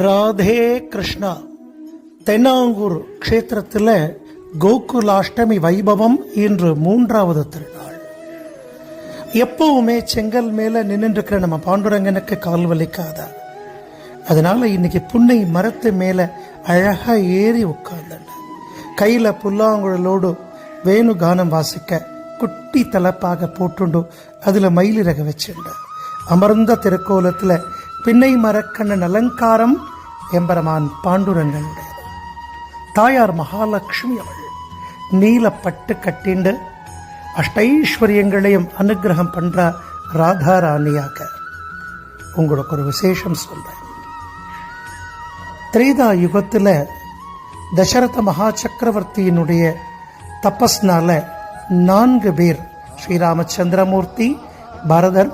ராதே கிருஷ்ணா. தென்னாங்கூர் க்ஷேத்திரத்தில் கோகுலாஷ்டமி வைபவம் இன்று 3வது திருநாள். எப்பவுமே செங்கல் மேல நின்றுருக்கிற நம்ம பாண்டுரங்கனுக்கு கால் வலிக்காத, அதனால இன்னைக்கு புன்னை மரத்து மேல அழகா ஏறி உட்கார்ந்த கையில புல்லாங்குழலோடு வேணு கானம் வாசிக்க குட்டி தலப்பாக போட்டுண்டு அதுல மயிலிறக வச்சுண்ட அமர்ந்த திருக்கோலத்துல பின்னை மரக்கண்ணன் அலங்காரம் எம்பெருமான் பாண்டுரங்கனுடையது. தாயார் மகாலட்சுமி அவள் நீலப்பட்டு கட்டிண்டு அஷ்டைஸ்வரியங்களையும் அனுகிரகம் பண்ற ராதாராணியாக. உங்களுக்கு ஒரு விசேஷம் சொல்றேன். திரேதா யுகத்துல தசரத மகா சக்கரவர்த்தியினுடைய தபஸ்னால 4 பேர், ஸ்ரீராமச்சந்திரமூர்த்தி, பரதர்,